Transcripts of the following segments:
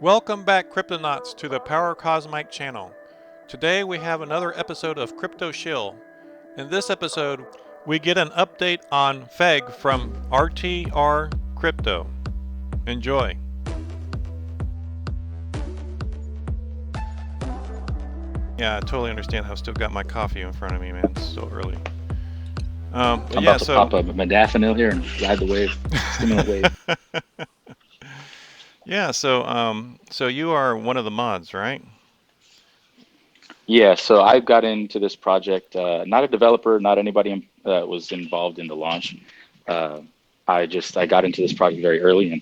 Welcome back, Cryptonauts, to the Power Cosmic channel. Today we have another episode of Crypto Shill. In this episode, we get an update on FEG from RTR Crypto. Enjoy. Yeah, I totally understand. I've still got my coffee in front of me, man. It's still early. I'm about to pop up a modafinil here and ride the wave, stimulant wave. Yeah, so you are one of the mods, right? Yeah, so I got into this project, not a developer, not anybody was involved in the launch. I got into this project very early and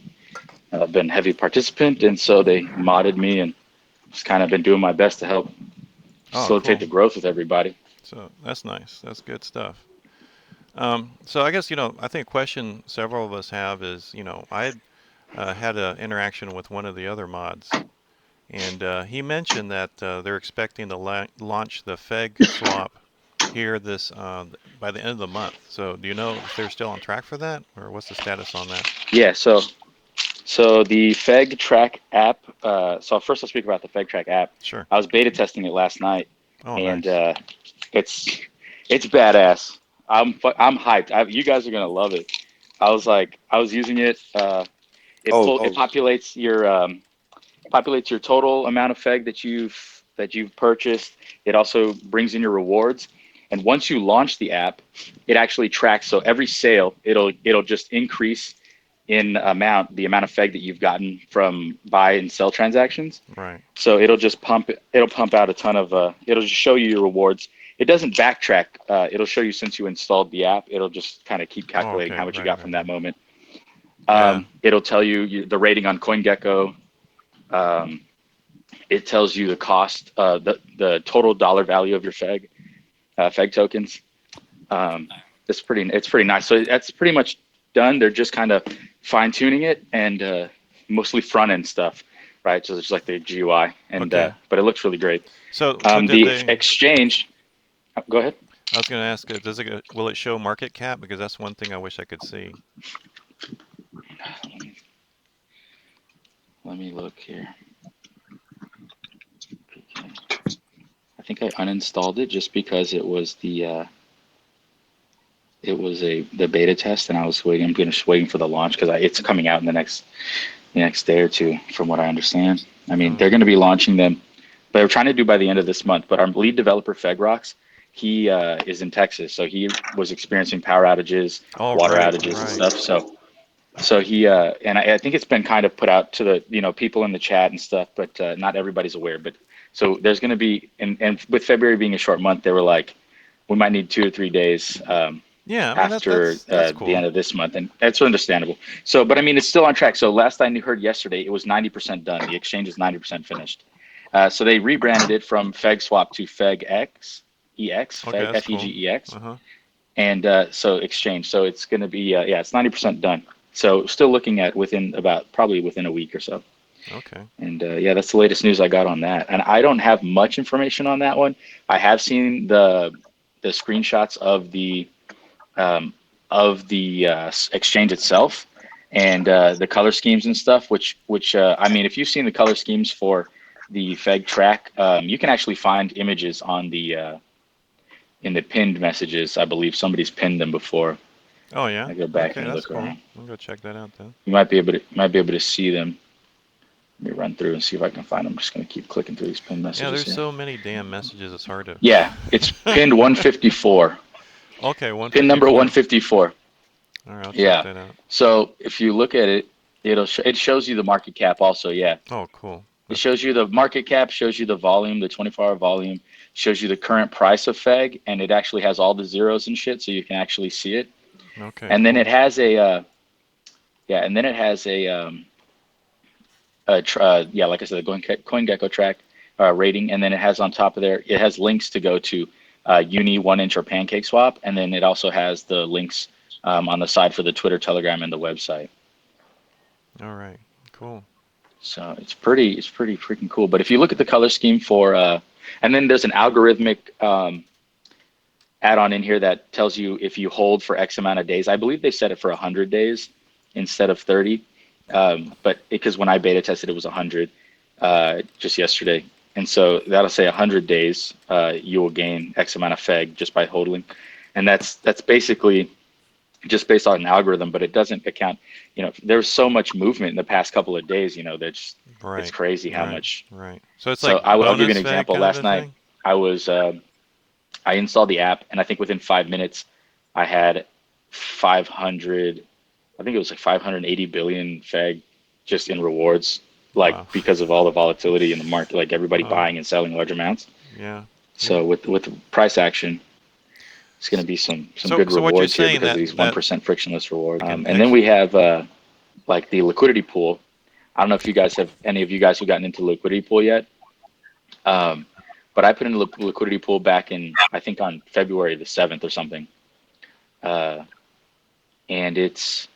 I've been a heavy participant, and so they modded me and just kind of been doing my best to help facilitate the growth with everybody. So that's nice. That's good stuff. So I guess, I think a question several of us have is, I had an interaction with one of the other mods, and he mentioned that they're expecting to launch the FEG swap here by the end of the month. So do you know if they're still on track for that, or what's the status on that? Yeah, so the FEGTrack app. So first, I'll speak about the FEGTrack app. Sure. I was beta testing it last night, and it's badass. I'm hyped. You guys are gonna love it. I was using it. It populates your total amount of FEG that you've purchased. It also brings in your rewards. And once you launch the app, it actually tracks. So every sale, it'll just increase in the amount of FEG that you've gotten from buy and sell transactions. Right. So it'll pump out a ton of it'll just show you your rewards. It doesn't backtrack. It'll show you since you installed the app. It'll just kind of keep calculating how much you got from that moment. It'll tell you the rating on CoinGecko. It tells you the cost, the total dollar value of your FEG tokens. It's pretty nice. So that's pretty much done. They're just kind of fine tuning it and mostly front end stuff, right? So it's like the GUI, but it looks really great. So exchange. Go ahead. I was going to ask, will it show market cap? Because that's one thing I wish I could see. Let me look here. I think I uninstalled it just because it was the beta test, and I was waiting. I'm just waiting for the launch because it's coming out in the next day or two, from what I understand. I mean, they're going to be launching them. They're trying to do by the end of this month. But our lead developer, FEGROX, he is in Texas, so he was experiencing power outages, water outages, and stuff. So he and I think it's been kind of put out to the people in the chat and stuff, but not everybody's aware. But so there's going to be, and with February being a short month, they were like, we might need 2 or 3 days. After that's cool. The end of this month, and that's understandable. So, but I mean, it's still on track. So last I heard yesterday, it was 90% done. The exchange is 90% finished. So they rebranded it from FEGSwap to FEGX, FEGEX, and so exchange. So it's going to be it's 90% done. So still looking at probably within a week or so. Okay. And that's the latest news I got on that. And I don't have much information on that one. I have seen the screenshots of the exchange itself and the color schemes and stuff, which I mean, if you've seen the color schemes for the FEGTrack, you can actually find images on the in the pinned messages. I believe somebody's pinned them before. Oh yeah. I go back and look around. I'll go check that out then. You might be able to see them. Let me run through and see if I can find them. I'm just going to keep clicking through these pinned messages. Yeah, there's so many damn messages. It's hard to. Yeah, it's pinned 154. Okay, 154. Pin number 154. All right, I'll check that out. So if you look at it, it shows you the market cap also. Yeah. Oh, cool. It shows you the market cap, shows you the volume, the 24-hour volume, shows you the current price of FEG, and it actually has all the zeros and shit, so you can actually see it. Okay. And then it has like I said, the CoinGecko track rating, and then it has on top of there, it has links to go to Uni, 1inch, or PancakeSwap, and then it also has the links on the side for the Twitter, Telegram, and the website. All right, cool. So it's pretty freaking cool. But if you look at the color scheme for, and then there's an algorithmic add-on in here that tells you if you hold for X amount of days. I believe they set it for 100 days instead of 30. But because when I beta tested, it was 100 just yesterday. And so that'll say 100 days, you will gain X amount of FEG just by hodling. And that's basically just based on an algorithm, but it doesn't account, there's so much movement in the past couple of days, that's it's Right. crazy how Right. much. Right. So it's So like I'll give you an bonus fag example. kind of Last a night, thing. I was I installed the app, and I think within 5 minutes, I had 500. I think it was like 580 billion FEG just in rewards, like Wow. because of all the volatility in the market, like everybody Oh, buying and selling large amounts. yeah. Yeah. So with the price action, it's going to be some So good so what you're rewards here saying because of that these that 1% frictionless rewards. like an And then X. we have like the liquidity pool. I don't know if you guys have any of you guys who gotten into liquidity pool yet. Um, but I put in a liquidity pool back in, I think on February the 7th or something. Uh, and it's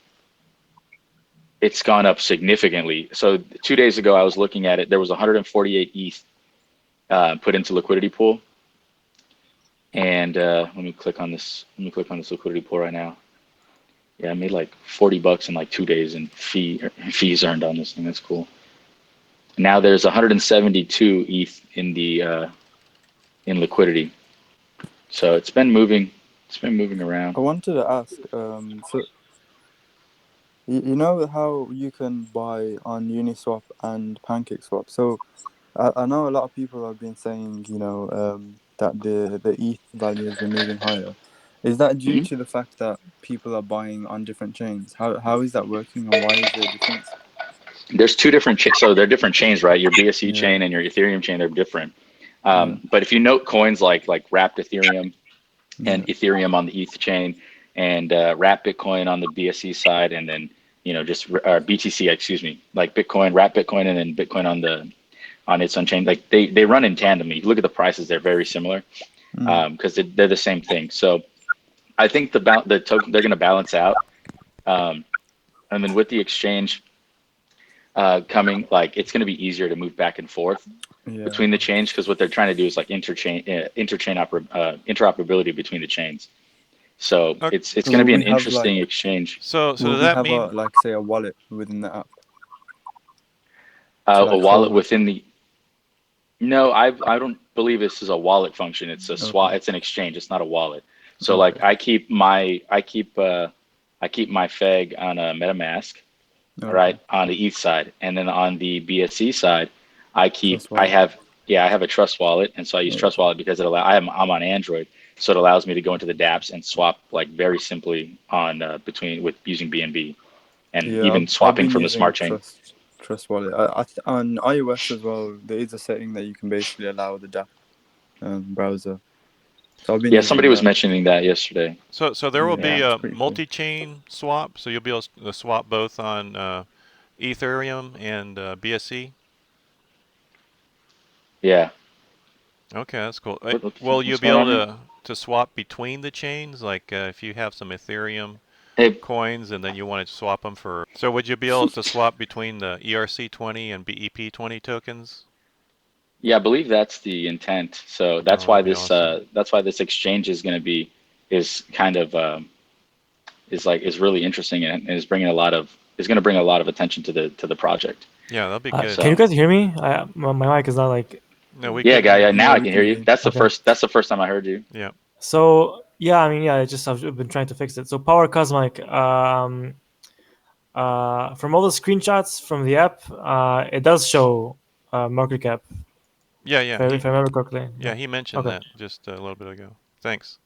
gone up significantly. So 2 days ago, I was looking at it. There was 148 ETH put into liquidity pool. And let me click on this. Let me click on this liquidity pool right now. Yeah, I made like $40 in like 2 days in fees earned on this thing. That's cool. Now there's 172 ETH in the in liquidity. So it's been moving. It's been moving around. I wanted to ask, so you know how you can buy on Uniswap and PancakeSwap. So I know a lot of people have been saying, that the ETH value has been moving higher. Is that due hmm to the fact that people are buying on different chains? How is that working, and why is there a difference? There's two different so they're different chains, right? Your BSC Yeah, chain and your Ethereum chain, they're different. yeah, But if you note coins like wrapped Ethereum and yeah. Ethereum on the ETH chain, and wrap Bitcoin on the BSC side, and then just BTC, excuse me, like Bitcoin, wrap Bitcoin, and then Bitcoin on its own chain. Like they run in tandem. You look at the prices; they're very similar Mm, because they're the same thing. So I think the token they're going to balance out. Um, and then with the exchange coming, like it's going to be easier to move back and forth yeah. between the chains because what they're trying to do is like interoperability between the chains. So Okay. it's So going to will be an we have like interesting exchange. So will does we that have a mean like say a wallet within the app to A like wallet hold? within the No, I don't believe this is a wallet function. It's a swap. Okay, It's an exchange. It's not a wallet. So like okay, I keep my FEG on a MetaMask, okay. right, on the ETH side, and then on the BSC side, Trust I wallet. have yeah I have a Trust Wallet, and so I use Trust Okay. Wallet because I'm on Android, so it allows me to go into the dApps and swap like very simply on between with using BNB and Yeah, even I've swapping been from the smart using chain. Trust Wallet. On iOS as well, there is a setting that you can basically allow the DApp browser. So I've been Yeah, somebody using was that. mentioning that yesterday. so there will Yeah, be Yeah, it's a pretty cool. multi-chain swap, so you'll be able to swap both on Ethereum and BSC. yeah. Okay, that's cool. Will you What's be going able on here? to swap between the chains? Like if you have some Ethereum Hey, coins and then you want to swap them for. So would you be able to swap between the ERC20 and BEP20 tokens? yeah, I believe that's the intent. So Oh, that'd be awesome. that's why this exchange is going to be is kind of is really interesting and is going to bring a lot of attention to the project. Yeah, that'd be good. Can you So guys hear me? My mic is not like No, we yeah, couldn't guy, hear. now Yeah, I we can can hear hear you. you. okay. That's the first time I heard you. Yeah. So yeah, I mean, yeah, I just have been trying to fix it. So Power Cosmic, from all the screenshots from the app, it does show market cap, Yeah, if yeah. I remember correctly. Yeah, Yeah. he mentioned Okay. that just a little bit ago. Thanks.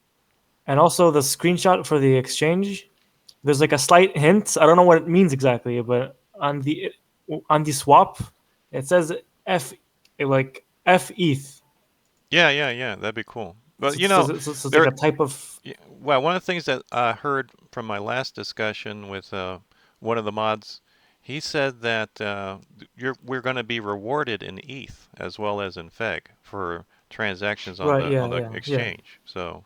And also the screenshot for the exchange, there's like a slight hint. I don't know what it means exactly, but on the swap, it says F like F ETH. Yeah, yeah, yeah. That'd be cool. But So it's like there. a type of Yeah, well, one of the things that I heard from my last discussion with one of the mods, he said that we're going to be rewarded in ETH as well as in FEG for transactions on right. the Yeah. exchange. So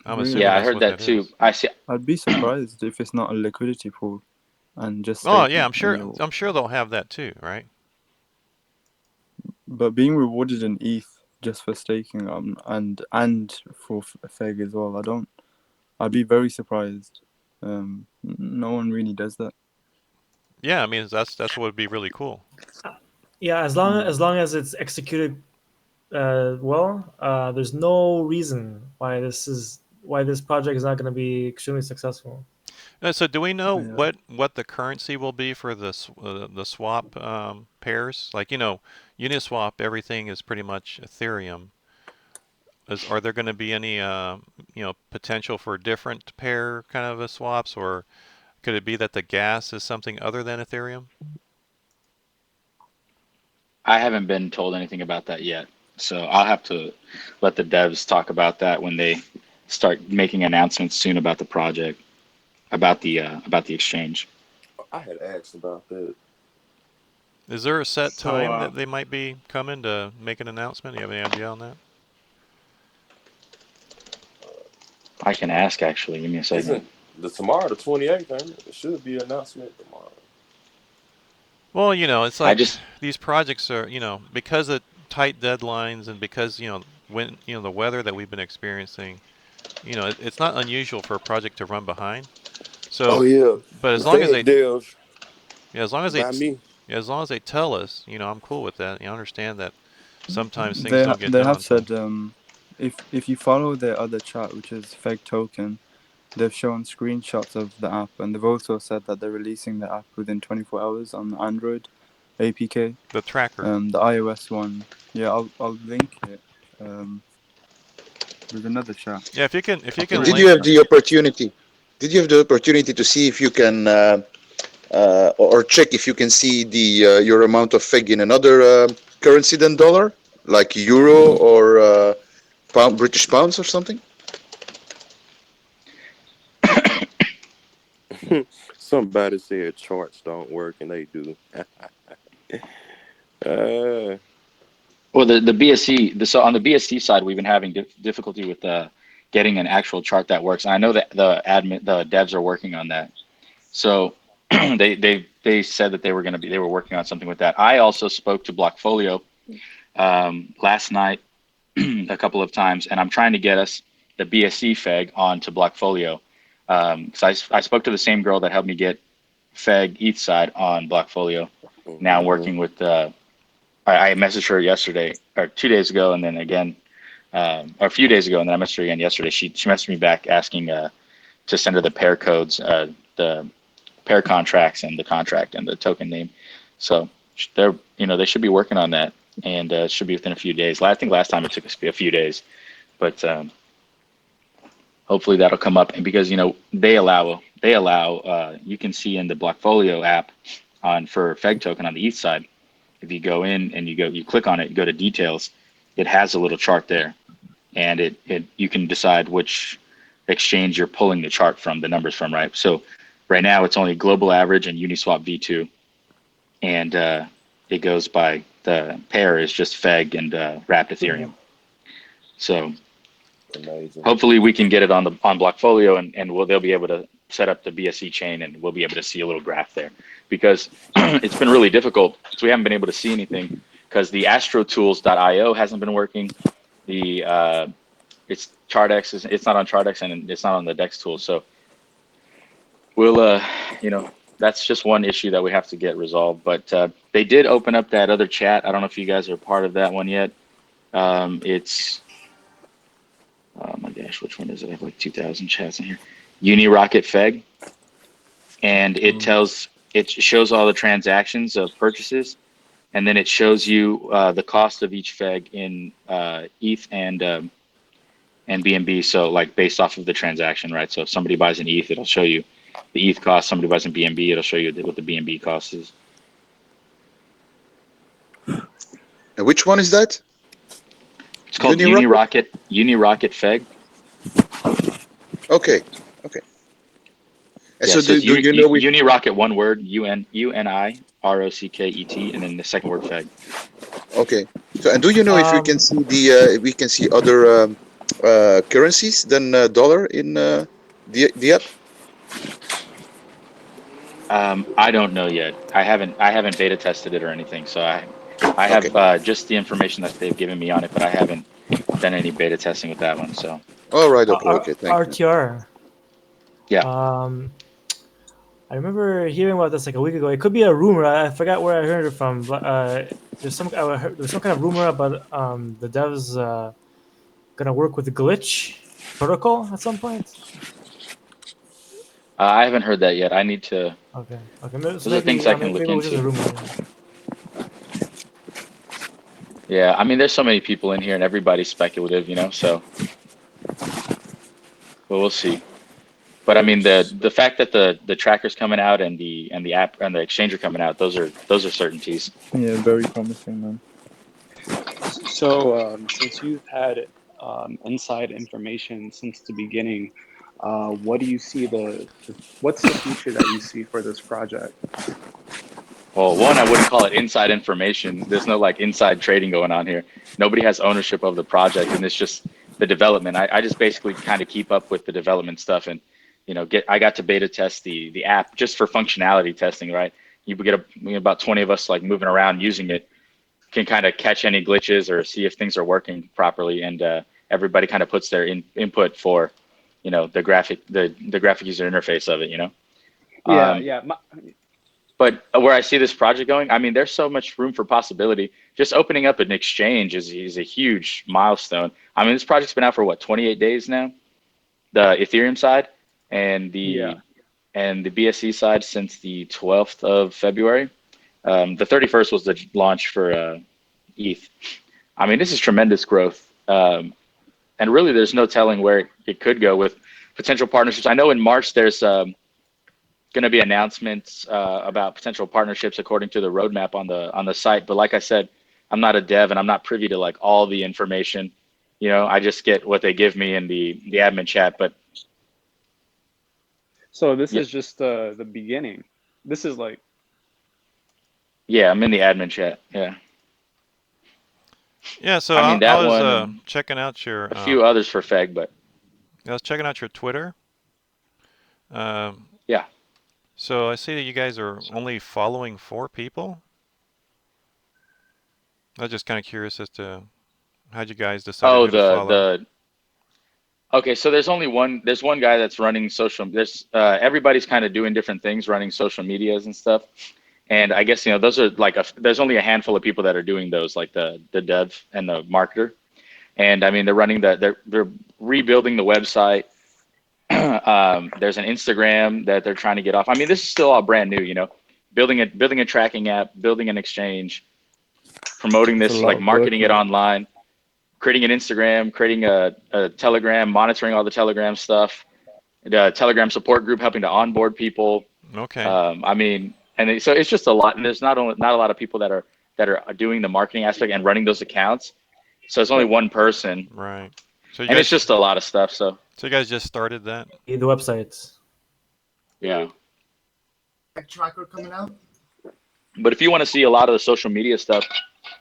I'm Really? assuming Yeah, I that's heard what that that too. is. I see. I'd be surprised if it's not a liquidity pool and just Oh yeah, staking. I'm sure they'll have that too, right? But being rewarded in ETH just for staking and for FEG as well, I don't. I'd be very surprised. No one really does that. Yeah, I mean that's what would be really cool. Yeah, as long as it's executed well, there's no reason why this project is not going to be extremely successful. So do we know Yeah. what the currency will be for the swap pairs? Like Uniswap, everything is pretty much Ethereum. Are there going to be any potential for different pair kind of a swaps, or could it be that the gas is something other than Ethereum? I haven't been told anything about that yet, so I'll have to let the devs talk about that when they start making announcements soon about the project, about the exchange. I had asked about that. Is there a set So time that they might be coming to make an announcement? Do you have any idea on that? I can ask actually. Give me a second. isn't the tomorrow the 28th? Ain't it? It should be an announcement tomorrow. Well, it's I like just these projects are, because of tight deadlines and because, when, the weather that we've been experiencing, it's not unusual for a project to run behind. Oh So, yeah, but the FEG devs yeah, as long as by me. yeah, as long as they tell us, I'm cool with that. I understand that sometimes things They don't get they done have on time. said if you follow their other chat, which is FEG token, they've shown screenshots of the app, and they've also said that they're releasing the app within 24 hours on Android APK. The tracker. The iOS one, yeah, I'll link it. There's another chat. Yeah, if you can Sorry, Did one you link. have sec. the opportunity? Did you have the opportunity to see if you can, or check if you can see the your amount of FEG in another currency than dollar, like euro or pound, British pounds or something? Somebody said charts don't work, and they do. uh, well the BSC so on the BSC side we've been having difficulty with getting an actual chart that works. And I know that the devs are working on that. So they said that they were working on something with that. I also spoke to Blockfolio last night a couple of times, and I'm trying to get us the BSC FEG onto Blockfolio. Because I spoke to the same girl that helped me get FEG ETH side on Blockfolio. Now mhm. working with I messaged her yesterday or 2 days ago, and then again or a few days ago, and then I messaged her again yesterday. She messaged me back asking to send her the pair codes, the pair contracts and the contract and the token name. So they're they should be working on that, and it should be within a few days. I think last time it took us a few days, but hopefully that'll come up. And because they allow you can see in the Blockfolio app on for FEG token on the ETH side, if you go in and you click on it, you go to details, it has a little chart there, and it you can decide which exchange you're pulling the chart from, the numbers from, right? So right now it's only global average and Uniswap V2, and it goes by the pair is just FEG and wrapped Ethereum. So Amazing. hopefully we can get it on Blockfolio, and they'll be able to set up the BSC chain, and we'll be able to see a little graph there, because it's been really difficult because we haven't been able to see anything because the astrotools.io hasn't been working. The it's ChartX it's not on ChartX, and it's not on the DEX tool. So we'll that's just one issue that we have to get resolved. But they did open up that other chat. I don't know if you guys are part of that one yet. It's oh my gosh, which one is it? I have like 2,000 chats in here. UniRocket FEG, and it shows all the transactions of purchases, and then it shows you the cost of each FEG in ETH and BNB. So like based off of the transaction, right? So if somebody buys an ETH, it'll show you the ETH cost. Somebody buys an BNB, it'll show you what the BNB cost is. And which one is that? It's called Unirocket? UniRocket FEG. Okay, okay. And Yeah, so so it's do you know if UniRocket, one word, UNIROCKET, and then the second word FEG. okay? So and do you know if we can Um, see if we can see other currencies than dollar in the app? I don't know yet. I haven't beta tested it or anything, so I Okay, have just the information that they've given me on it, but I haven't done any beta testing with that one. So all right, okay, okay. Thank you. RTR. yeah, Um, I remember hearing about this like a week ago. It could be a rumor. I forgot where I heard it from, but there's some kind of rumor about the devs gonna work with the glitch protocol at some point. I haven't heard that yet. I need to. Okay. So Those are maybe things I can maybe look it was just a into. rumor. Yeah, I mean, there's so many people in here, and everybody's speculative, So, but we'll see. But I mean, the fact that the tracker's coming out and the app and the exchange are coming out, those are certainties. Yeah, very promising, man. So, since you've had inside information since the beginning, what do you see what's the future that you see for this project? Well, one, I wouldn't call it inside information. There's no like inside trading going on here. Nobody has ownership of the project, and it's just the development. I just basically kind of keep up with the development stuff, and I got to beta test the app just for functionality testing, right? You get about 20 of us like moving around using it, can kind of catch any glitches or see if things are working properly, and everybody kind of puts their input for, the graphic user interface of it, Yeah. But where I see this project going, I mean, there's so much room for possibility. Just opening up an exchange is a huge milestone. I mean, this project's been out for what, 28 days now? The Ethereum side and the BSC side since the 12th of February. The 31st was the launch for ETH. I mean, this is tremendous growth. And really, there's no telling where it could go with potential partnerships. I know in March there's going to be announcements about potential partnerships according to the roadmap on the site. But like I said, I'm not a dev and I'm not privy to like all the information. I just get what they give me in the admin chat. But so this is just the beginning. This is like. Yeah, I'm in the admin chat. Yeah. Yeah, so I mean, I that was one, checking out your a few others for FEG, but I was checking out your Twitter. yeah. So I see that you guys are only following 4 people. I was just kind of curious as to how'd you guys decide who to follow. Okay, so there's one guy that's running social. There's everybody's kind of doing different things, running social medias and stuff. And I guess those are like there's only a handful of people that are doing those, like the dev and the marketer. And I mean, they're rebuilding the website. There's an Instagram that they're trying to get off. I mean, this is still all brand new, building a tracking app, building an exchange, promoting this, like marketing it online, creating an Instagram, creating a Telegram, monitoring all the Telegram stuff, the Telegram support group, helping to onboard people. Okay. I mean, so it's just a lot, and there's not a lot of people that are doing the marketing aspect and running those accounts. So it's only one person. Right. So it's just a lot of stuff. So you guys just started that? The websites. Yeah. Tracker coming out. But if you want to see a lot of the social media stuff,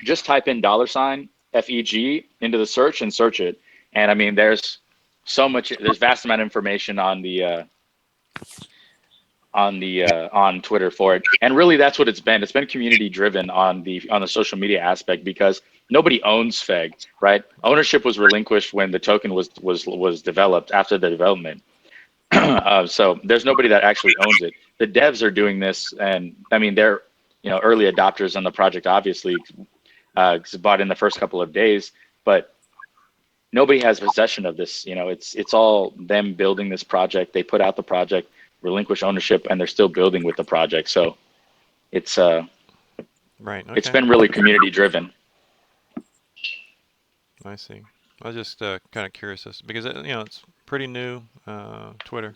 just type in $FEG into the search and search it. And I mean, there's vast amount of information on Twitter for it. And really that's what it's been. It's been community driven on the social media aspect, because nobody owns FEG, right? Ownership was relinquished when the token was developed after the development. So there's nobody that actually owns it. The devs are doing this, and I mean, they're early adopters on the project, obviously, because bought in the first couple of days, but nobody has possession of this. It's all them building this project. They put out the project, relinquish ownership, and they're still building with the project. So it's right. Okay. It's been really community driven. I see. I was just kind of curious because it's pretty new, Twitter.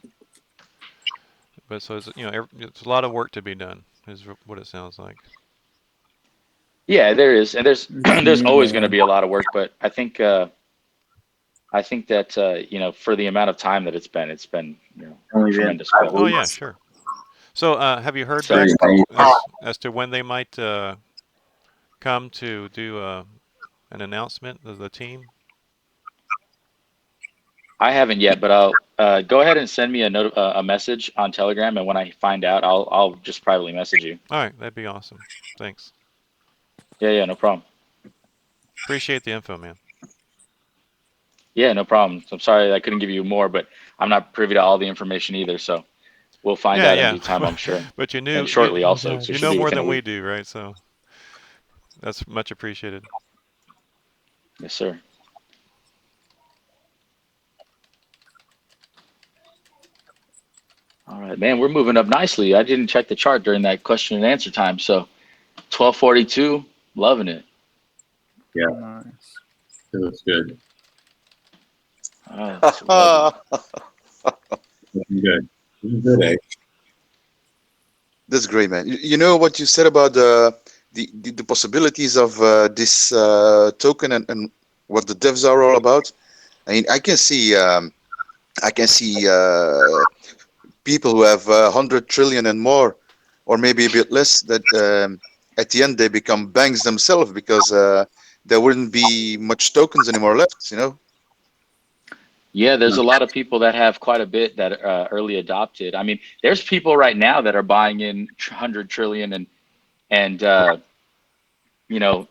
But so it's it's a lot of work to be done, is what it sounds like. Yeah, there is, and there's always going to be a lot of work. But I think that for the amount of time that it's been tremendous. Oh yeah, sure. So have you heard back as to when they might come to do an announcement of the team? I haven't yet, but I'll go ahead and send me a message on Telegram, and when I find out, I'll just privately message you. All right, that'd be awesome. Thanks. Yeah, no problem. Appreciate the info, man. Yeah, no problem. I'm sorry I couldn't give you more, but I'm not privy to all the information either. So we'll find Yeah, out in yeah. due time, I'm sure, But you and knew shortly also. Exactly. So it you should know be more within a than we week. do, right? So that's much appreciated. Yes, sir. All right, man, we're moving up nicely. I didn't check the chart during that question and answer time, so 12:42, loving it. Yeah, Nice. it looks good. All right, that's lovely. Looking good. Looking good, eh? That's great, man. You know what you said about the possibilities of this token and what the devs are all about. I mean, I can see people who have 100 trillion and more, or maybe a bit less, that at the end they become banks themselves because there wouldn't be much tokens anymore left. You know. Yeah, there's a lot of people that have quite a bit that early adopted. I mean, there's people right now that are buying in 100 trillion and you know,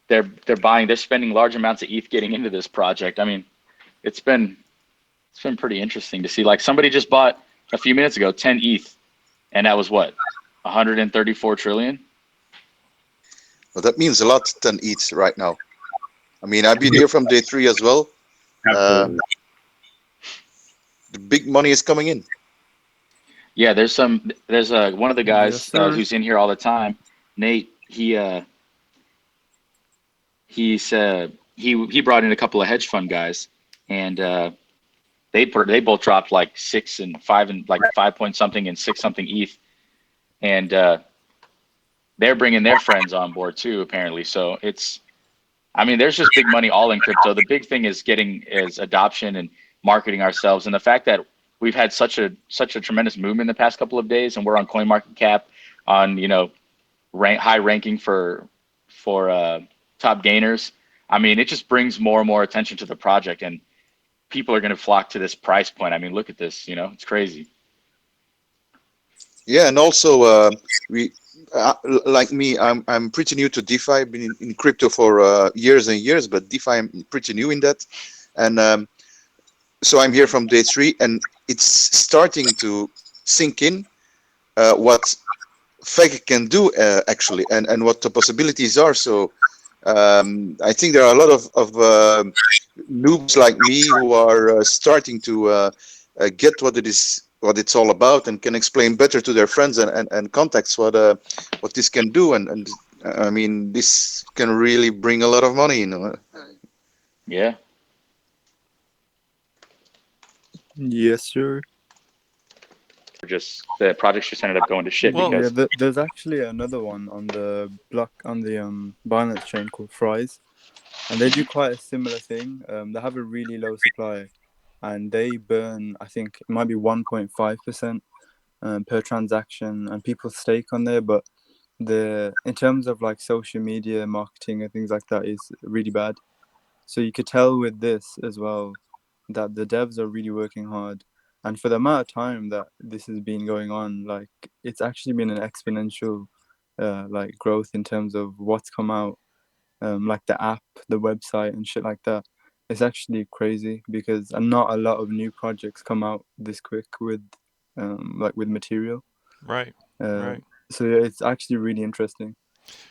they're spending large amounts of ETH getting into this project. I mean, it's been pretty interesting to see. Like somebody just bought a few minutes ago 10 ETH, and that was what, 134 trillion. Well, that means a lot. 10 ETH right now. I mean, I've been here from day 3 as well. Absolutely. The big money is coming in. Yeah, there's one of the Yes, guys sir. who's in here all the time, Nate. He brought in a couple of hedge fund guys, and they both dropped like 6 and 5 and like 5 point something and 6 something ETH, and they're bringing their friends on board too apparently. So I mean, there's just big money all in crypto. The big thing is adoption and marketing ourselves, and the fact that we've had such a tremendous movement in the past couple of days, and we're on CoinMarketCap on high ranking for top gainers. I mean, it just brings more and more attention to the project, and people are going to flock to this price point. I mean, look at this. It's crazy. Yeah, and also we, like me, I'm pretty new to DeFi. I've been in crypto for years and years, but DeFi I'm pretty new in that, and so I'm here from day 3, and it's starting to sink in what FEG can do actually, and what the possibilities are. So I think there are a lot of noobs like me who are starting to get what it's all about, and can explain better to their friends and contacts what this can do, and I mean, this can really bring a lot of money, you know. Yeah. Yes, sir. The projects just ended up going to shit Well, Yeah, because there's actually another one on the Binance chain called Fries, and they do quite a similar thing. They have a really low supply, and they burn, I think it might be 1.5% per transaction, and people stake on there. But in terms of like social media marketing and things like that, is really bad. So you could tell with this as well that the devs are really working hard. And for the amount of time that this has been going on, like it's actually been an exponential like growth in terms of what's come out, like the app, the website and shit like that. It's actually crazy because not a lot of new projects come out this quick with like with material. right, Uh, right. so yeah, it's actually really interesting.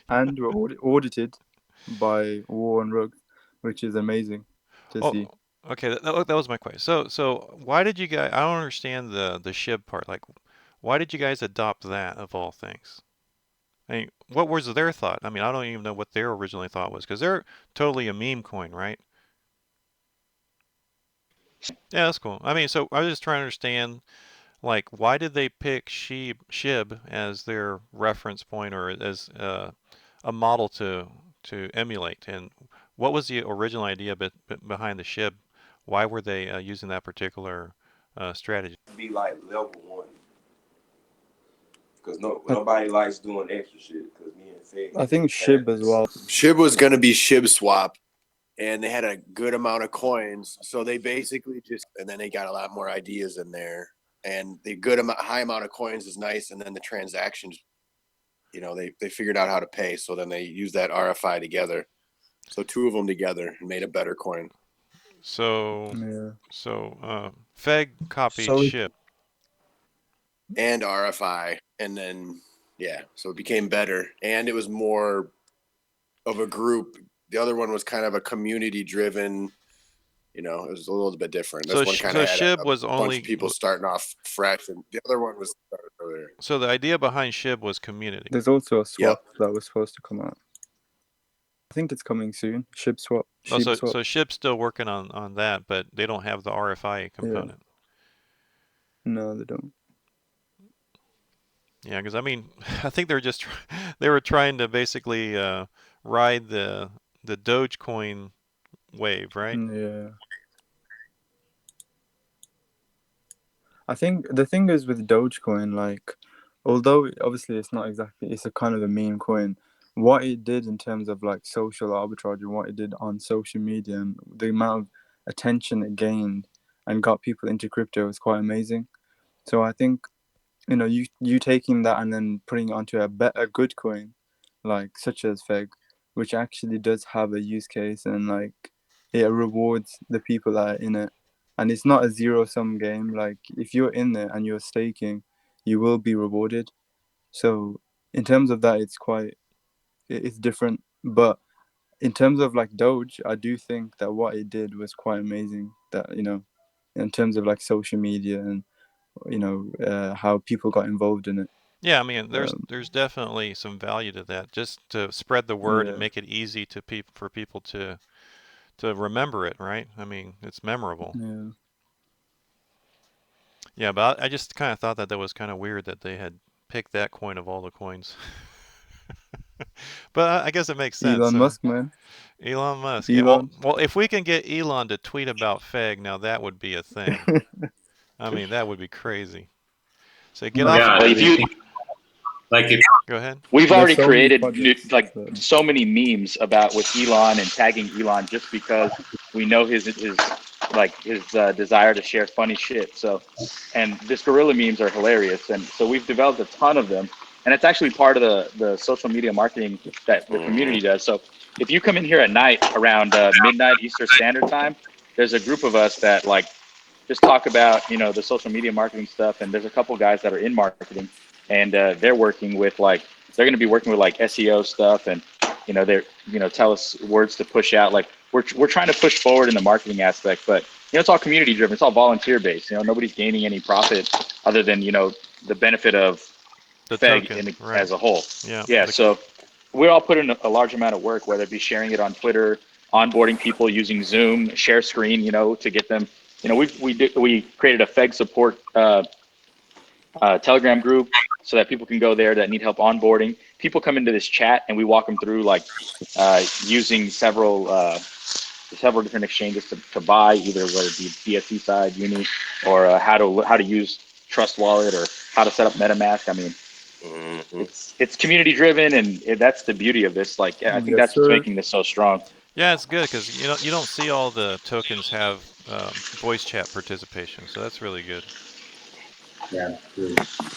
And we're audited by War and Rug, which is amazing to see. Oh, okay. That was my question. So why did you guys? I don't understand the SHIB part. Like, why did you guys adopt that of all things? I mean, what was their thought? I mean, I don't even know what their originally thought was because they're totally a meme coin, right? Yeah, that's cool. I mean, so I was just trying to understand, like, why did they pick SHIB as their reference point or as a model to emulate? And what was the original idea behind the SHIB? Why were they using that particular strategy? Be like level 1, because I, nobody likes doing extra shit. Because me and Fed I get think SHIB as well. SHIB was going to be SHIB swap, and they had a good amount of coins, so they basically and then they got a lot more ideas in there, and the high amount of coins is nice, and then the transactions, they figured out how to pay, so then they used that RFI together, so 2 of them together and made a better coin. So Yeah. FEG copied So SHIB. and RFI, and then so it became better, and it was more of a group. The other one was kind of a community driven. It was a little bit different. This one kind of had SHIB a was bunch only of people starting off fresh, and the other one was started earlier. So the idea behind SHIB was community. There's also a swap that was supposed to come out. I think it's coming soon. SHIB swap. So SHIB's still working on that, but they don't have the RFI component. Yeah. No, they don't. Yeah, because I think they were trying to basically ride the Dogecoin wave, right? Yeah. I think the thing is with Dogecoin, like, although obviously it's not exactly, it's a kind of a meme coin. What it did in terms of like social arbitrage and what it did on social media and the amount of attention it gained and got people into crypto was quite amazing. So I think, you taking that and then putting it onto a good coin, like such as FEG, which actually does have a use case and like it rewards the people that are in it. And it's not a zero-sum game. Like if you're in there and you're staking, you will be rewarded. So in terms of that, it's different. But in terms of like Doge, I do think that what it did was quite amazing. That in terms of like social media and how people got involved in it. Yeah, there's definitely some value to that, just to spread the word and make it easy for people to remember it, right? It's memorable. Yeah. Yeah, but I just kind of thought that was kind of weird that they had picked that coin of all the coins. But I guess it makes sense. Elon Musk, man. Elon Musk. Elon. Yeah, well, if we can get Elon to tweet about FEG, now that would be a thing. That would be crazy. So get off. Go ahead. We've already created so many memes with Elon and tagging Elon just because we know his desire to share funny shit. So, and this gorilla memes are hilarious, and so we've developed a ton of them, and it's actually part of the social media marketing that the community does. So, if you come in here at night around midnight Eastern Standard Time, there's a group of us that just talk about the social media marketing stuff, and there's a couple guys that are in marketing, and they're working with they're going to be working with SEO stuff, and they're tell us words to push out. We're trying to push forward in the marketing aspect, but it's all community driven. It's all volunteer based. Nobody's gaining any profit other than the benefit of the FEG token, as a whole. Yeah. So we all put in a large amount of work, whether it be sharing it on Twitter, onboarding people using Zoom, share screen, to get them. We created a FEG support Telegram group so that people can go there that need help onboarding. People come into this chat and we walk them through using several different exchanges to buy, either whether it be BSC side, Uni, or how to use Trust Wallet or how to set up MetaMask. It's community driven, and that's the beauty of this. I think that's what's making this so strong. Yeah, it's good because you don't see all the tokens have voice chat participation, so that's really good. Yeah.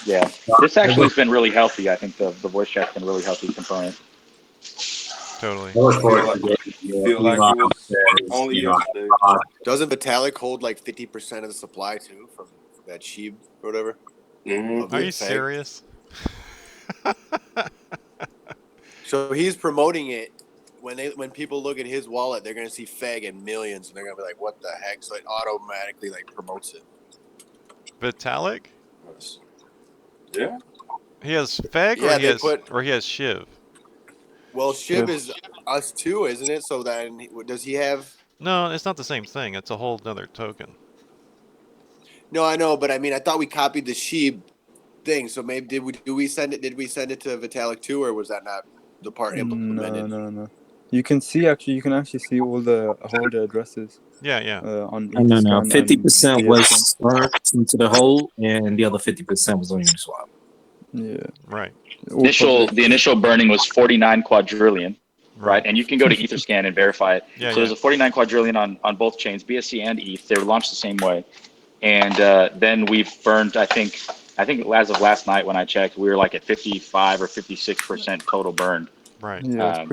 Yeah. This actually has been really healthy. I think the voice chat's been a really healthy component. Totally. Feel like it was only yesterday. Doesn't Vitalik hold 50% of the supply too from that SHIB or whatever? Are you serious? So he's promoting it. When people look at his wallet, they're gonna see FEG in millions, and they're gonna be like, "What the heck?" So it automatically promotes it. Vitalik? Yeah. He has FEG, or he has SHIB. Well, SHIB is us too, isn't it? So then, does he have? No, it's not the same thing. It's a whole other token. No, I know, but I thought we copied the SHIB thing. So maybe did we send it? Did we send it to Vitalik too, or was that not the part implemented? No. You can actually see all the holder addresses. Yeah. On no. 50% was into the hole, and the other 50% was on Uniswap. Yeah. Right. The initial burning was 49 quadrillion, right? And you can go to Etherscan and verify it. Yeah, there's a 49 quadrillion on both chains, BSC and ETH. They were launched the same way, and then we've burned. I think as of last night when I checked, we were at 55 or 56% total burned. Right. Yeah, it's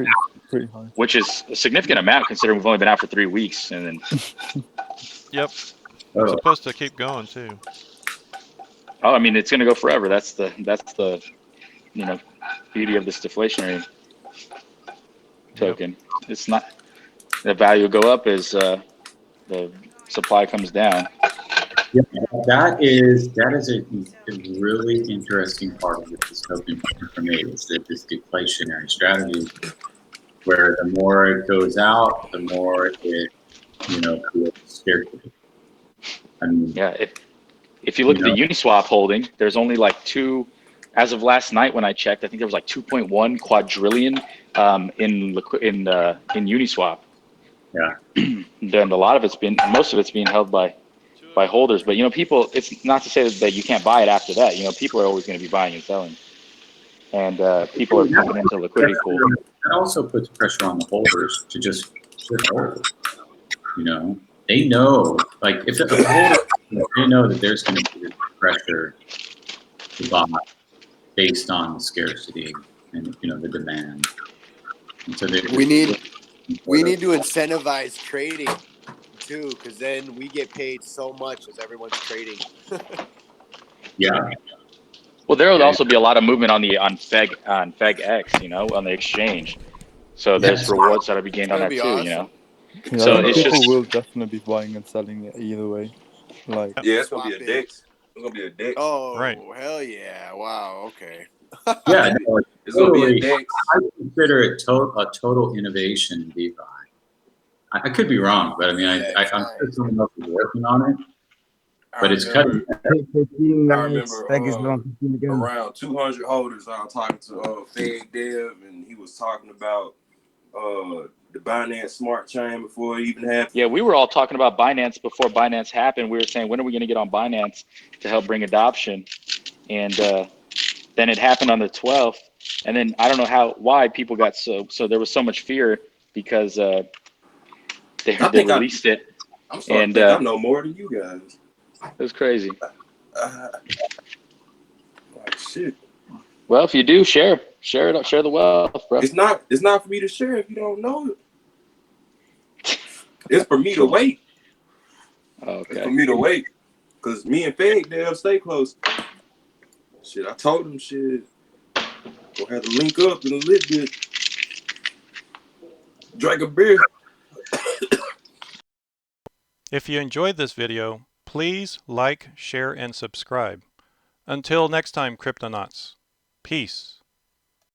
pretty high. Which is a significant amount considering we've only been out for 3 weeks, and then. Yep. We're supposed to keep going too. Oh, I mean, it's going to go forever. That's the beauty of this deflationary token. Yep. It's not the value will go up as the supply comes down. Yeah, that is a really interesting part of this token for me. Is that this deflationary strategy, where the more it goes out, the more it creates scarcity. I mean, yeah, if you look at the Uniswap holding, there's only like two, as of last night when I checked, I think there was like 2.1 quadrillion in Uniswap. Yeah. Then most of it's being held by holders. But people, it's not to say that you can't buy it after that. People are always going to be buying and selling, and people are pumping into liquidity pool. That also puts pressure on the holders to just hold. They know, like if the holder, they know that there's going to be pressure to buy based on the scarcity and the demand. And so we need to incentivize trading too, because then we get paid so much as everyone's trading. Yeah. Well, there will also be a lot of movement on FEGX, on the exchange. So there's rewards that'll be gained on that too, awesome. Yeah, So I think it's people just will definitely be buying and selling it either way. Like, yeah, it's gonna be a DEX. It's gonna be a DEX. Oh, right. Hell yeah! Wow. Okay. Yeah, no, it's gonna be a DEX. I consider it a total innovation in DeFi. I could be wrong, but I mean, I'm sure someone else is working on it. But it's cutting. I remember around 200 holders. I was talking to FEG Dev, and he was talking about the Binance Smart Chain before it even happened. Yeah, we were all talking about Binance before Binance happened. We were saying, when are we going to get on Binance to help bring adoption? And then it happened on the 12th. And then I don't know why people got so there was so much fear because they released it. I'm starting to think I know more than you guys. It was crazy. Like shit. Well, if you do, share the wealth, bro. It's not for me to share if you don't know it. It's for me to wait. Okay. It's for me to wait, cause me and FEG they'll stay close. Shit, I told them shit. We'll have to link up in a little bit. Drink a beer. If you enjoyed this video, please like, share, and subscribe. Until next time, Cryptonauts. Peace.